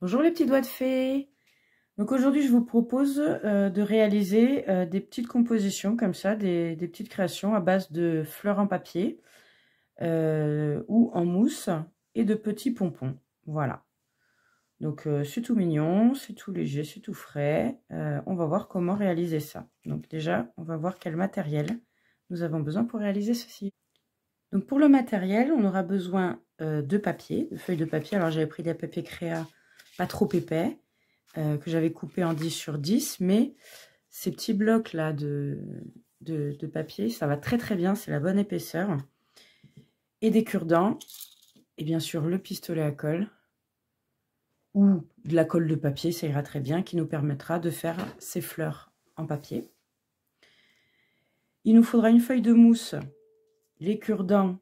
Bonjour les petits doigts de fée. Donc aujourd'hui je vous propose de réaliser des petites compositions comme ça, des petites créations à base de fleurs en papier ou en mousse et de petits pompons. Voilà. Donc c'est tout mignon, c'est tout léger, c'est tout frais. On va voir comment réaliser ça. Donc déjà on va voir quel matériel nous avons besoin pour réaliser ceci. Donc pour le matériel on aura besoin de papier, de feuilles de papier. Alors j'avais pris des papiers créa pas trop épais, que j'avais coupé en 10 sur 10, mais ces petits blocs là de papier, ça va très très bien, c'est la bonne épaisseur. Et des cure-dents, et bien sûr le pistolet à colle, ou de la colle de papier, ça ira très bien, qui nous permettra de faire ces fleurs en papier. Il nous faudra une feuille de mousse, les cure-dents,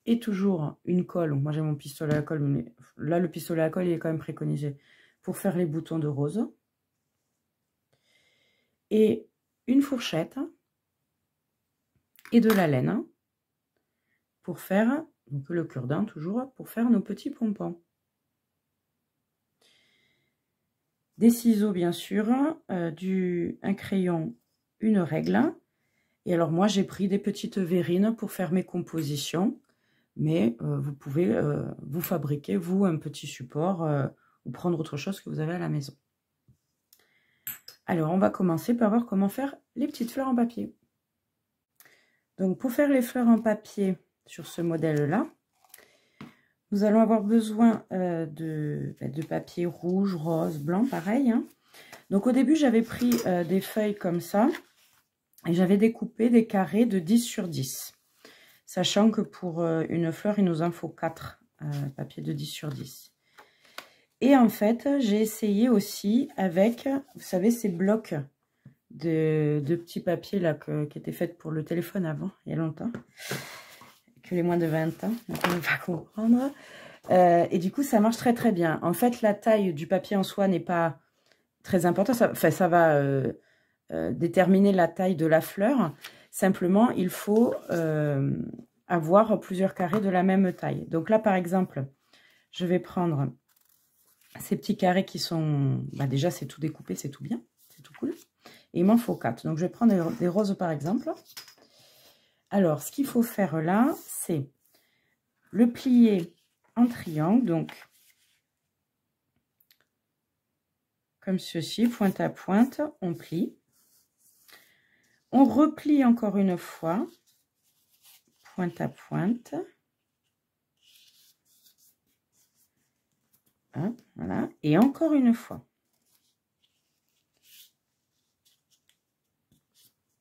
et toujours une colle. Moi j'ai mon pistolet à colle, mais là le pistolet à colle il est quand même préconisé pour faire les boutons de rose. Et une fourchette et de la laine pour faire, donc le cure-dent toujours, pour faire nos petits pompons. Des ciseaux bien sûr, un crayon, une règle. Et alors moi j'ai pris des petites verrines pour faire mes compositions. Mais vous pouvez vous fabriquer, vous, un petit support ou prendre autre chose que vous avez à la maison. Alors, on va commencer par voir comment faire les petites fleurs en papier. Donc, pour faire les fleurs en papier sur ce modèle-là, nous allons avoir besoin de papier rouge, rose, blanc, pareil. Hein. Donc, au début, j'avais pris des feuilles comme ça et j'avais découpé des carrés de 10 sur 10. Sachant que pour une fleur, il nous en faut 4 papiers de 10 sur 10. Et en fait, j'ai essayé aussi avec, vous savez, ces blocs de petits papiers là qui étaient faits pour le téléphone avant, il y a longtemps. Que les moins de 20 ans, donc on ne va pas comprendre. Et du coup, ça marche très très bien. En fait, la taille du papier en soi n'est pas très importante. Ça va déterminer la taille de la fleur. Simplement, il faut avoir plusieurs carrés de la même taille. Donc là, par exemple, je vais prendre ces petits carrés qui sont... déjà, c'est tout découpé, c'est tout bien, c'est tout cool. Et il m'en faut 4. Donc, je vais prendre des roses, par exemple. Alors, ce qu'il faut faire là, c'est le plier en triangle. Donc, comme ceci, pointe à pointe, on plie. On replie encore une fois, pointe à pointe. Hein, voilà. Et encore une fois.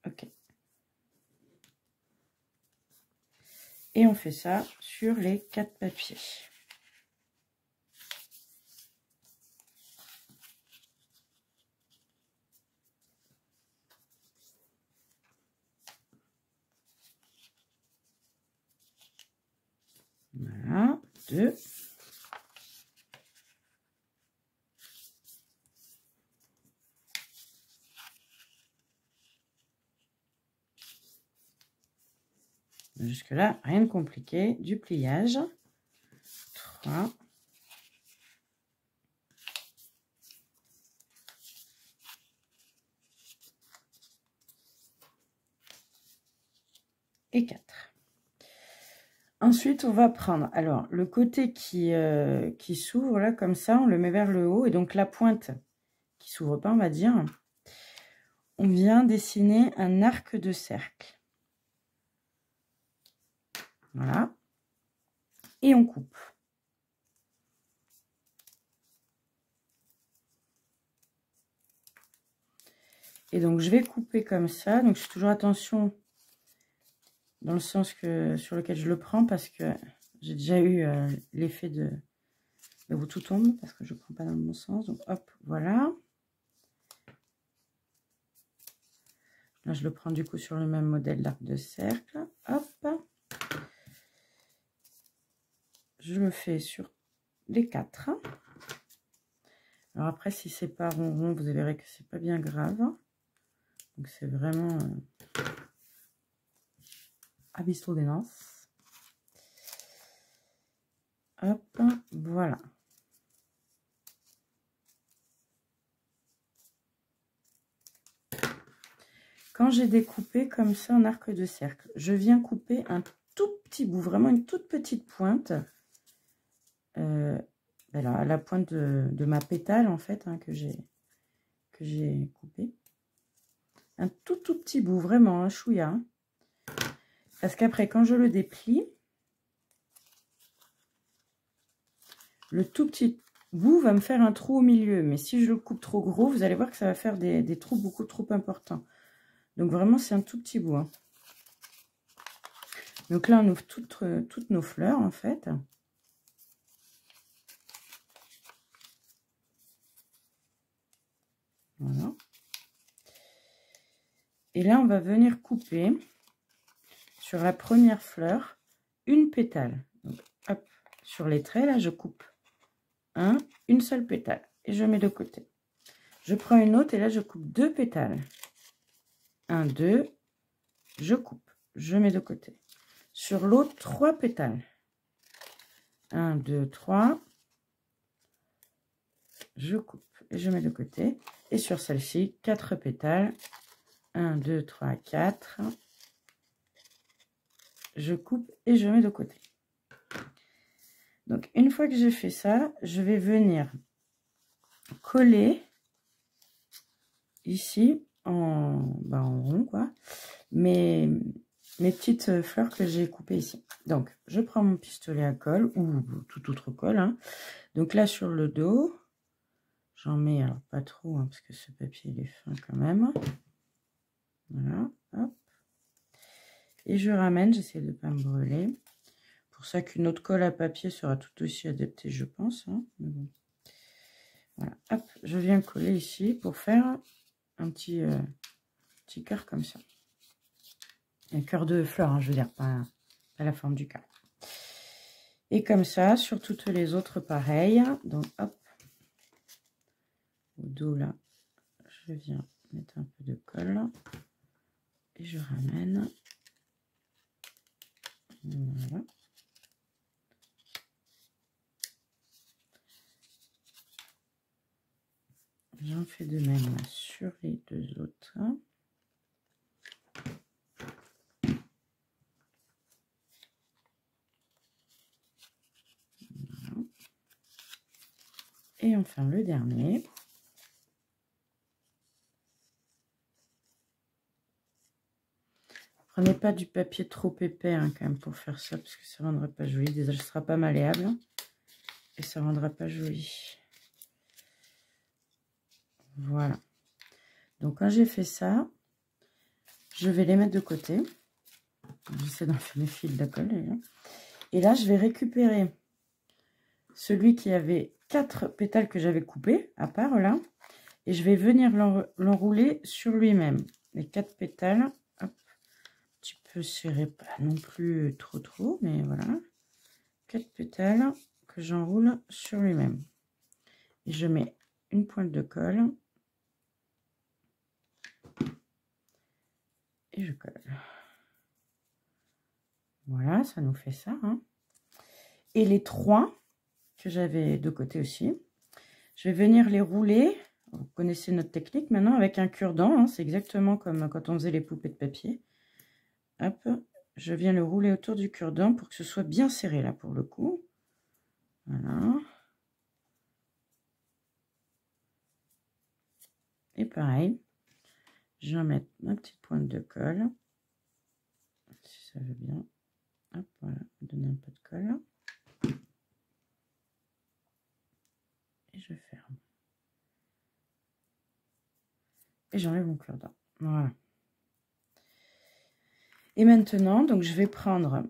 Ok. Et on fait ça sur les 4 papiers. Voilà, 2. Jusque là, rien de compliqué, du pliage. 3. Et 4. Ensuite, on va prendre, alors, le côté qui s'ouvre, là, comme ça, on le met vers le haut. Et donc, la pointe qui s'ouvre pas, on va dire, on vient dessiner un arc de cercle. Voilà. Et on coupe. Et donc, je vais couper comme ça. Donc, je fais toujours attention dans le sens sur lequel je le prends parce que j'ai déjà eu l'effet de où tout tombe parce que je ne prends pas dans le bon sens. Donc, hop, voilà. Là, je le prends du coup sur le même modèle d'arc de cercle. Hop. Je le fais sur les 4. Alors après, si c'est pas rond, vous verrez que c'est pas bien grave. Donc c'est vraiment abisso de noces. Hop, voilà. quand j'ai découpé comme ça en arc de cercle, je viens couper un tout petit bout, vraiment une toute petite pointe. Alors à la pointe de ma pétale en fait, hein, que j'ai coupé. Un tout petit bout, vraiment, un chouïa. Hein. Parce qu'après, quand je le déplie, le tout petit bout va me faire un trou au milieu. Mais si je le coupe trop gros, vous allez voir que ça va faire des trous beaucoup trop importants. Donc vraiment, c'est un tout petit bout. Hein. Donc là, on ouvre toutes nos fleurs, en fait. Voilà. Et là, on va venir couper sur la première fleur une pétale. Donc, hop, sur les traits, là, je coupe une seule pétale et je mets de côté. Je prends une autre et là, je coupe 2 pétales. 1, 2, je coupe, je mets de côté. Sur l'autre, 3 pétales. 1, 2, 3, je coupe et je mets de côté. Et sur celle-ci, 4 pétales. 1, 2, 3, 4. Je coupe et je mets de côté. Donc, une fois que j'ai fait ça, je vais venir coller ici en rond, quoi, mes petites fleurs que j'ai coupées ici. Donc, je prends mon pistolet à colle ou tout autre colle. Hein. Donc là, sur le dos, j'en mets, alors pas trop, hein, parce que ce papier, il est fin quand même. Voilà, hop. Et je ramène, j'essaie de ne pas me brûler. Pour ça qu'une autre colle à papier sera tout aussi adaptée, je pense. Hein. Mais bon. Voilà, hop, je viens coller ici pour faire un petit cœur comme ça. Un cœur de fleurs, hein, je veux dire, pas la forme du cœur. Et comme ça, sur toutes les autres, pareil. Donc, hop, au dos, là, je viens mettre un peu de colle. Et je ramène. Voilà. J'en fais de même sur les 2 autres. Voilà. Et enfin le dernier. Prenez pas du papier trop épais hein, quand même pour faire ça parce que ça ne rendra pas joli. Déjà, ce sera pas malléable et ça ne rendra pas joli. Voilà. Donc quand j'ai fait ça, je vais les mettre de côté. J'essaie d'enlever mes fils de colle. Et là, je vais récupérer celui qui avait 4 pétales que j'avais coupés, à part là. Et je vais venir l'enrouler sur lui-même. Les 4 pétales, hop, un petit peu serré, pas non plus trop, mais voilà. 4 pétales que j'enroule sur lui-même. Et je mets une pointe de colle. Et je colle. Voilà, ça nous fait ça. Hein. Et les 3 que j'avais de côté aussi, je vais venir les rouler. Vous connaissez notre technique maintenant avec un cure-dent. Hein, c'est exactement comme quand on faisait les poupées de papier. Hop, je viens le rouler autour du cure-dent pour que ce soit bien serré là pour le coup. Voilà. Et pareil, je vais mettre ma petite pointe de colle. Si ça veut bien. Hop, voilà, donner un peu de colle. Et je ferme. Et j'enlève mon cure-dent. Voilà. Et maintenant, donc je vais prendre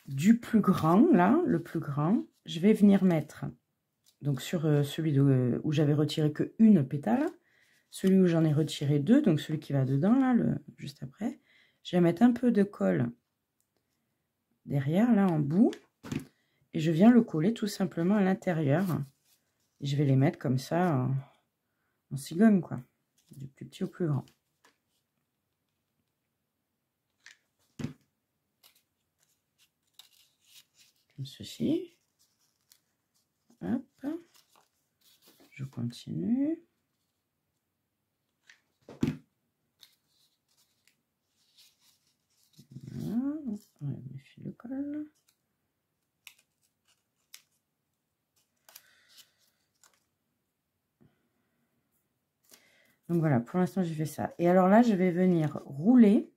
du plus grand, là, le plus grand. Je vais venir mettre, donc sur celui où j'avais retiré que une pétale, celui où j'en ai retiré 2, donc celui qui va dedans, là, juste après. Je vais mettre un peu de colle derrière, là, en bout. Et je viens le coller tout simplement à l'intérieur. Et je vais les mettre comme ça en cigogne, quoi. Du plus petit au plus grand. Comme ceci. Hop. Je continue. vérifier le col. Donc voilà, pour l'instant j'ai fait ça. Et alors là, je vais venir rouler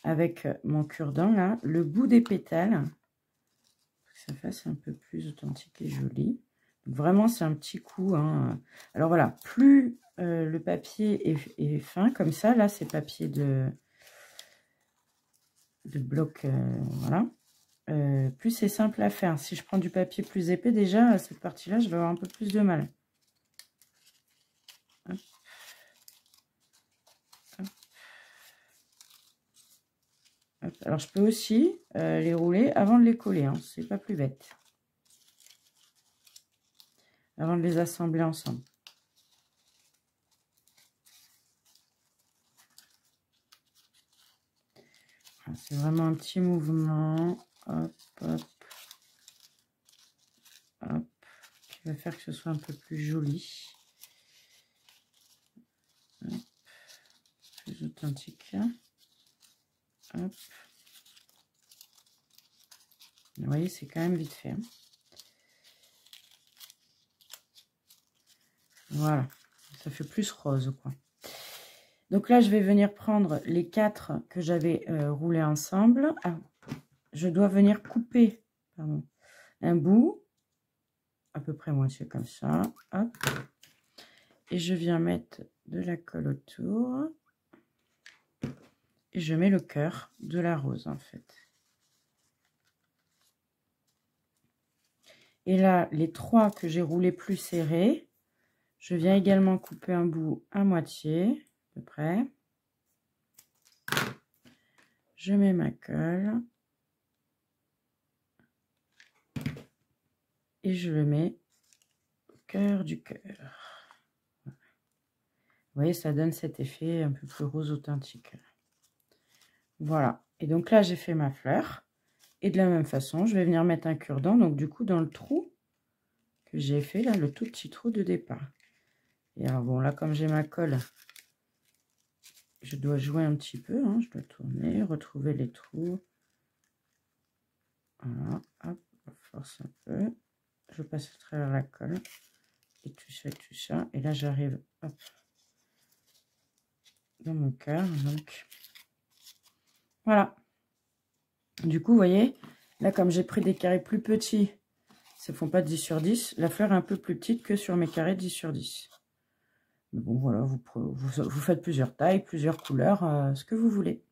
avec mon cure-dent là, le bout des pétales, pour que ça fasse un peu plus authentique et joli. Donc vraiment, c'est un petit coup. Hein. Alors voilà, plus le papier est fin, comme ça, là c'est papier de bloc, voilà. Plus c'est simple à faire. Si je prends du papier plus épais, déjà, cette partie-là, je vais avoir un peu plus de mal. Hop. Hop. Hop. Alors, je peux aussi les rouler avant de les coller. Hein. C'est pas plus bête. Avant de les assembler ensemble. C'est vraiment un petit mouvement. Hop, hop. Hop. Qui va faire que ce soit un peu plus joli. Hop. Plus authentique. Hop. Vous voyez, c'est quand même vite fait. Hein. Voilà. Ça fait plus rose, quoi. Donc là, je vais venir prendre les 4 que j'avais roulés ensemble. Ah, je dois venir couper un bout, à peu près moitié comme ça. Hop. Et je viens mettre de la colle autour. Et je mets le cœur de la rose, en fait. Et là, les 3 que j'ai roulés plus serrés, je viens également couper un bout à moitié. À peu près. Je mets ma colle et je le mets au cœur du cœur. Vous voyez, ça donne cet effet un peu plus rose authentique. Voilà. Et donc là, j'ai fait ma fleur. Et de la même façon, je vais venir mettre un cure-dent. Donc du coup, dans le trou que j'ai fait, là, le tout petit trou de départ. Et alors bon, là, comme j'ai ma colle, je dois jouer un petit peu, hein, je dois tourner, retrouver les trous. Voilà, hop, on force un peu. Je passe à travers la colle. Et tout ça, et tout ça. Et là, j'arrive, hop, dans mon cœur. Donc, voilà. Du coup, vous voyez, là, comme j'ai pris des carrés plus petits, ça ne font pas 10 sur 10. La fleur est un peu plus petite que sur mes carrés 10 sur 10. Mais bon, voilà, vous faites plusieurs tailles, plusieurs couleurs, ce que vous voulez.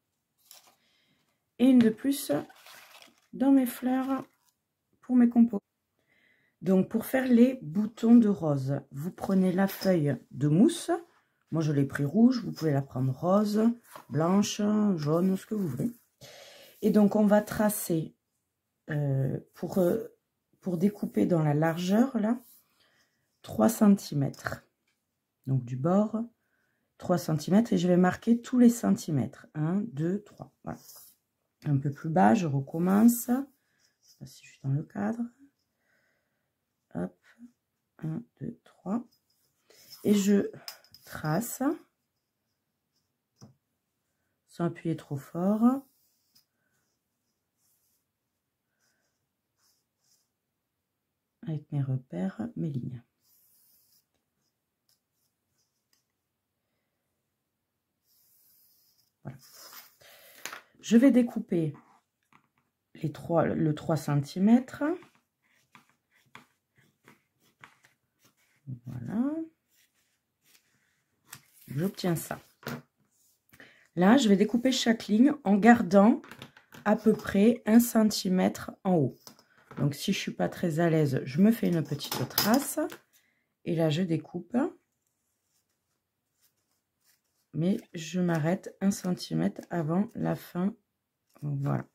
Et une de plus dans mes fleurs pour mes compos. Donc, pour faire les boutons de rose, vous prenez la feuille de mousse. Moi, je l'ai pris rouge. Vous pouvez la prendre rose, blanche, jaune, ce que vous voulez. Et donc, on va tracer pour découper dans la largeur, là, 3 cm. Donc, du bord, 3 cm. Et je vais marquer tous les centimètres. 1, 2, 3. Voilà. Un peu plus bas, je recommence. Je ne sais pas si je suis dans le cadre. Hop. 1, 2, 3. Et je trace. Sans appuyer trop fort. Avec mes repères, mes lignes. Voilà. Je vais découper le 3 cm. Voilà. J'obtiens ça. Là, je vais découper chaque ligne en gardant à peu près 1 cm en haut. Donc, si je ne suis pas très à l'aise, je me fais une petite trace. Et là, je découpe. Mais je m'arrête 1 cm avant la fin. Voilà.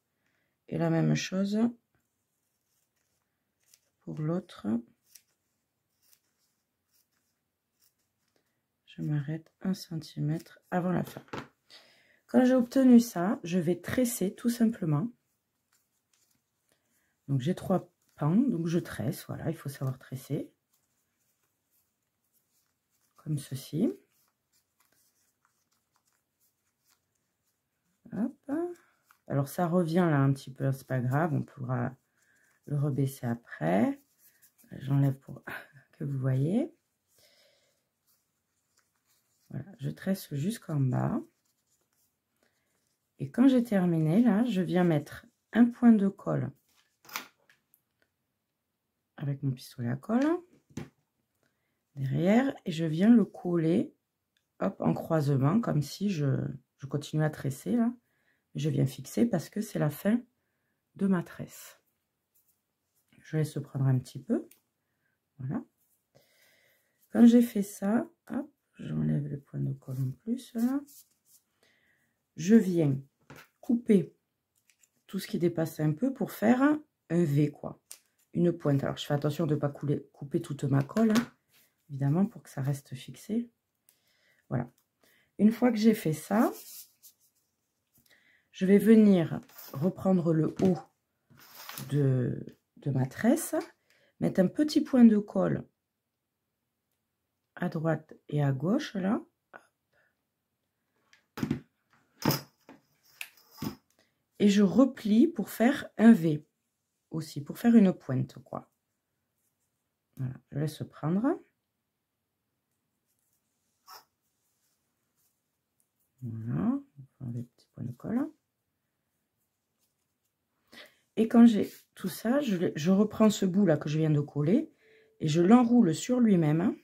Et la même chose pour l'autre. Je m'arrête 1 cm avant la fin. Quand j'ai obtenu ça, je vais tresser tout simplement. Donc j'ai 3 pans, donc je tresse. Voilà, il faut savoir tresser. Comme ceci. Hop. Alors ça revient là un petit peu, c'est pas grave, on pourra le rebaisser après. J'enlève pour que vous voyez. Voilà, je tresse jusqu'en bas. Et quand j'ai terminé, là, je viens mettre un point de colle avec mon pistolet à colle derrière et je viens le coller, hop, en croisement, comme si je continue à tresser là. Je viens fixer parce que c'est la fin de ma tresse. Je laisse prendre un petit peu. Voilà. Quand j'ai fait ça, hop, j'enlève le point de colle en plus là. Je viens couper tout ce qui dépasse un peu pour faire un V, quoi. Une pointe. Alors je fais attention de ne pas couper toute ma colle, hein, évidemment, pour que ça reste fixé. Voilà. Une fois que j'ai fait ça, je vais venir reprendre le haut de ma tresse, mettre un petit point de colle à droite et à gauche, là. Et je replie pour faire un V aussi, pour faire une pointe, quoi. Voilà, je laisse prendre. Voilà, on va les petits points de colle. Et quand j'ai tout ça, je reprends ce bout là que je viens de coller et je l'enroule sur lui-même,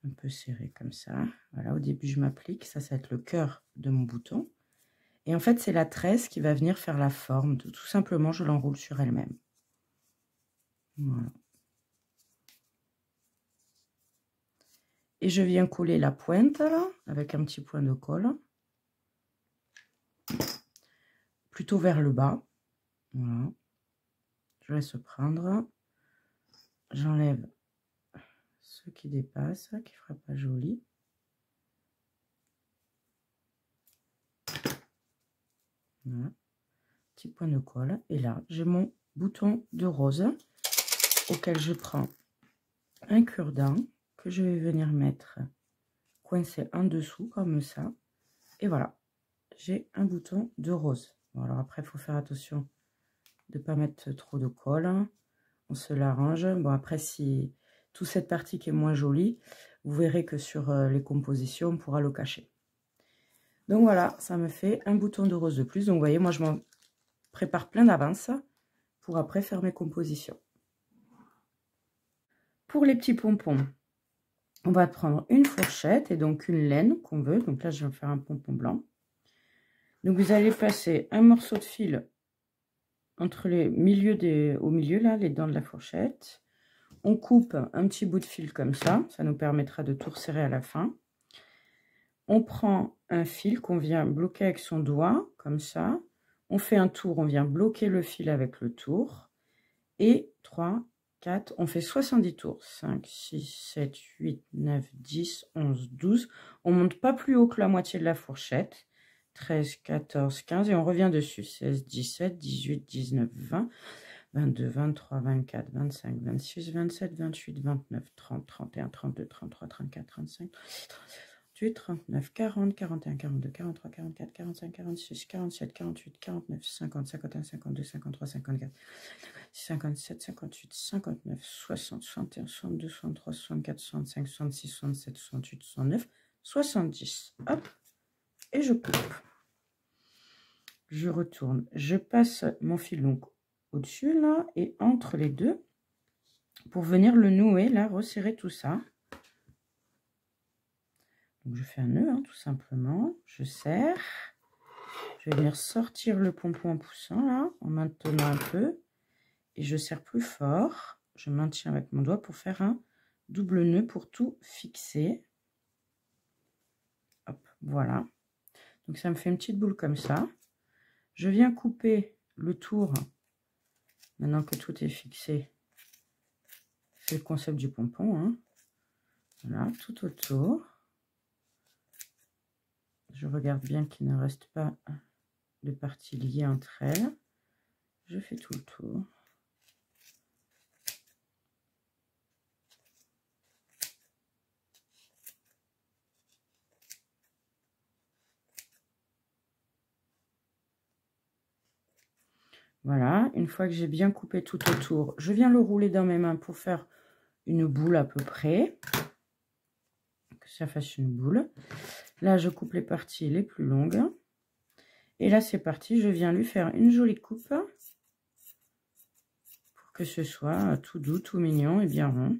un peu serré comme ça. Voilà, au début je m'applique, ça va être le cœur de mon bouton. Et en fait c'est la tresse qui va venir faire la forme, tout simplement je l'enroule sur elle-même. Voilà. Et je viens coller la pointe là, avec un petit point de colle, plutôt vers le bas. Voilà. Je laisse prendre, j'enlève ce qui dépasse, qui fera pas joli. Voilà. Petit point de colle. Et là, j'ai mon bouton de rose auquel je prends un cure-dent que je vais venir mettre coincé en dessous comme ça. Et voilà, j'ai un bouton de rose. Bon, alors après, il faut faire attention de ne pas mettre trop de colle. On se l'arrange. Bon, après, si toute cette partie qui est moins jolie, vous verrez que sur les compositions, on pourra le cacher. Donc voilà, ça me fait un bouton de rose de plus. Donc vous voyez, moi, je m'en prépare plein d'avance pour après faire mes compositions. Pour les petits pompons, on va prendre une fourchette et donc une laine qu'on veut. Donc là, je vais faire un pompon blanc. Donc vous allez passer un morceau de fil entre les milieux au milieu, là, les dents de la fourchette. On coupe un petit bout de fil comme ça nous permettra de tout resserrer à la fin. On prend un fil qu'on vient bloquer avec son doigt, comme ça. On fait un tour, on vient bloquer le fil avec le tour. Et 3, 4, on fait 70 tours. 5, 6, 7, 8, 9, 10, 11, 12. On ne monte pas plus haut que la moitié de la fourchette. 13, 14, 15 et on revient dessus. 16, 17, 18, 19, 20, 22, 23, 24, 25, 26, 27, 28, 29, 30, 31, 32, 33, 34, 35, 38, 39, 40, 41, 42, 43, 44, 45, 46, 47, 48, 49, 50, 51, 52, 53, 54, 57, 58, 59, 60, 61, 62, 63, 64, 65, 66, 67, 68, 69, 70. Hop, et je coupe. Je retourne. Je passe mon fil donc au-dessus là et entre les deux pour venir le nouer là, resserrer tout ça. Donc je fais un nœud, hein, tout simplement. Je serre. Je vais venir sortir le pompon en poussant là, en maintenant un peu. Et je serre plus fort. Je maintiens avec mon doigt pour faire un double nœud pour tout fixer. Hop, voilà. Donc ça me fait une petite boule comme ça. Je viens couper le tour. Maintenant que tout est fixé. C'est le concept du pompon. Hein. Voilà, tout autour. Je regarde bien qu'il ne reste pas de parties liées entre elles. Je fais tout le tour. Voilà, une fois que j'ai bien coupé tout autour, je viens le rouler dans mes mains pour faire une boule à peu près. Que ça fasse une boule. Là, je coupe les parties les plus longues. Et là, c'est parti, je viens lui faire une jolie coupe. Pour que ce soit tout doux, tout mignon et bien rond.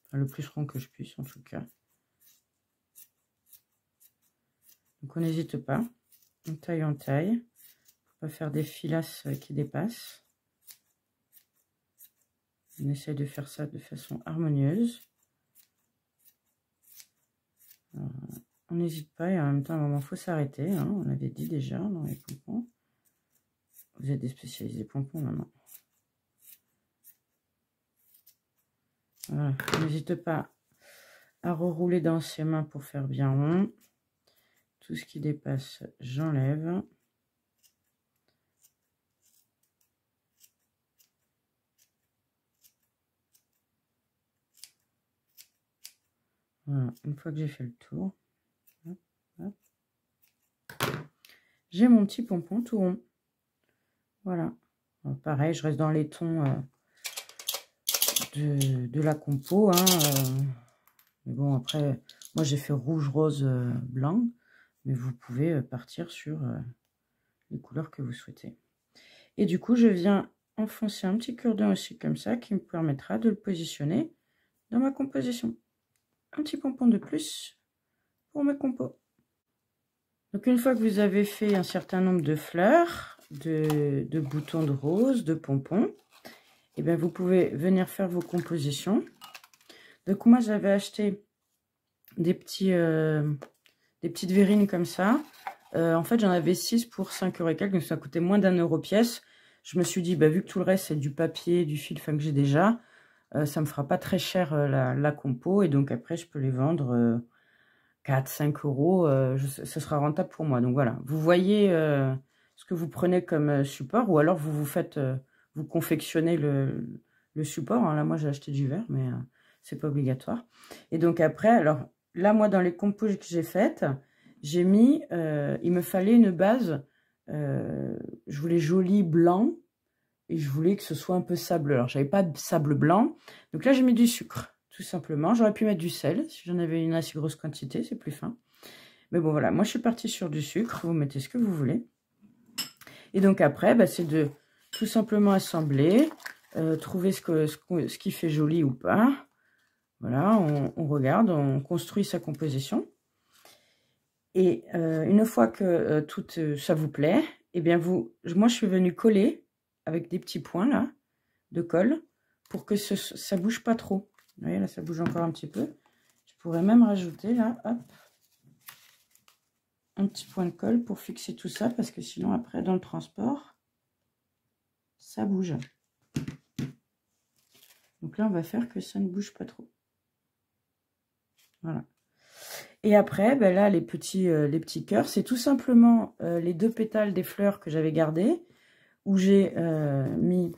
Enfin, le plus rond que je puisse, en tout cas. Donc, on n'hésite pas. On taille en taille. On va faire des filasses qui dépassent. On essaye de faire ça de façon harmonieuse. Alors, on n'hésite pas et en même temps, à un moment, il faut s'arrêter. Hein, on l'avait dit déjà dans les pompons. Vous êtes des spécialistes des pompons maintenant. Voilà. N'hésite pas à rerouler dans ses mains pour faire bien rond. Tout ce qui dépasse, j'enlève. Voilà, une fois que j'ai fait le tour, j'ai mon petit pompon tout rond. Voilà. Alors, pareil, je reste dans les tons de la compo. Hein, mais bon, après, moi j'ai fait rouge, rose, blanc. Mais vous pouvez partir sur les couleurs que vous souhaitez. Et du coup, je viens enfoncer un petit cure-dent aussi comme ça, qui me permettra de le positionner dans ma composition. Un petit pompon de plus pour mes compos. Donc une fois que vous avez fait un certain nombre de fleurs, de boutons de rose, de pompons, et bien vous pouvez venir faire vos compositions. Donc moi j'avais acheté des petites verrines comme ça. En fait j'en avais 6 pour 5 € et quelques, donc ça coûtait moins d'1 € pièce. Je me suis dit, bah, vu que tout le reste c'est du papier, du fil fin que j'ai déjà, ça me fera pas très cher la compo, et donc après je peux les vendre 4-5 €, ce sera rentable pour moi. Donc voilà, vous voyez ce que vous prenez comme support, ou alors vous confectionnez le support. Hein. Là moi j'ai acheté du verre, mais c'est pas obligatoire. Et donc après, alors là moi dans les compos que j'ai faites, j'ai mis, il me fallait une base, je voulais joli blanc, et je voulais que ce soit un peu sableux. Alors, j'avais pas de sable blanc. Donc là, j'ai mis du sucre, tout simplement. J'aurais pu mettre du sel, si j'en avais une assez grosse quantité, c'est plus fin. Mais bon, voilà. Moi, je suis partie sur du sucre. Vous mettez ce que vous voulez. Et donc, après, bah, c'est de tout simplement assembler, trouver ce qui fait joli ou pas. Voilà, on regarde, on construit sa composition. Et une fois que tout ça vous plaît, eh bien, moi, je suis venue coller avec des petits points là de colle pour que ça bouge pas trop. Vous voyez là, ça bouge encore un petit peu. Je pourrais même rajouter là, hop, un petit point de colle pour fixer tout ça, parce que sinon après dans le transport ça bouge. Donc là on va faire que ça ne bouge pas trop. Voilà. Et après, ben là les petits cœurs, c'est tout simplement les 2 pétales des fleurs que j'avais gardées, où j'ai mis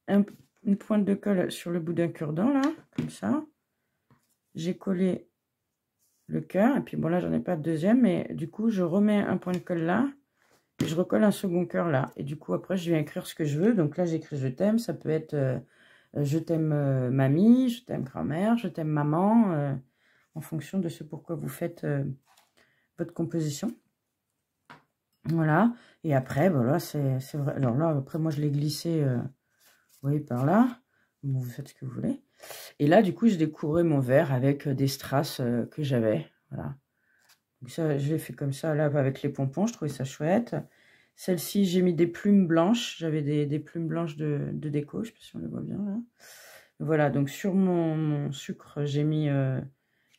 une pointe de colle sur le bout d'un cure-dent, là, comme ça. J'ai collé le cœur, et puis bon, là, j'en ai pas de deuxième, mais du coup, je remets un point de colle là, et je recolle un second cœur là. Et du coup, après, je viens écrire ce que je veux. Donc là, j'écris je t'aime, ça peut être je t'aime mamie, je t'aime grand-mère, je t'aime maman, en fonction de ce pourquoi vous faites votre composition. Voilà, et après, voilà, c'est vrai. Alors là, après, moi, je l'ai glissé, vous voyez, par là. Bon, vous faites ce que vous voulez. Et là, du coup, je découvrais mon verre avec des strass que j'avais. Voilà. Donc ça, je l'ai fait comme ça, là, avec les pompons. Je trouvais ça chouette. Celle-ci, j'ai mis des plumes blanches. J'avais des plumes blanches de déco. Je ne sais pas si on les voit bien, là. Voilà, donc sur mon sucre, j'ai mis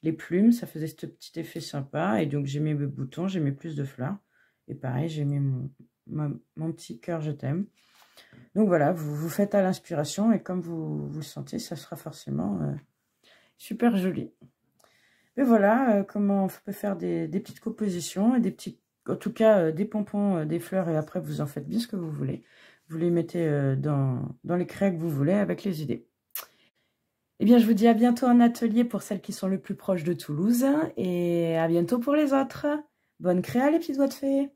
les plumes. Ça faisait ce petit effet sympa. Et donc, j'ai mis mes boutons, j'ai mis plus de fleurs. Et pareil, j'ai mis mon petit cœur je t'aime. Donc voilà, vous faites à l'inspiration, et comme vous le sentez, ça sera forcément super joli. Et voilà comment on peut faire des petites compositions, et des petits, en tout cas des pompons, des fleurs, et après vous en faites bien ce que vous voulez. Vous les mettez dans les craies que vous voulez avec les idées. Eh bien, je vous dis à bientôt en atelier pour celles qui sont le plus proches de Toulouse, et à bientôt pour les autres. Bonne créa les petites doigts de fée!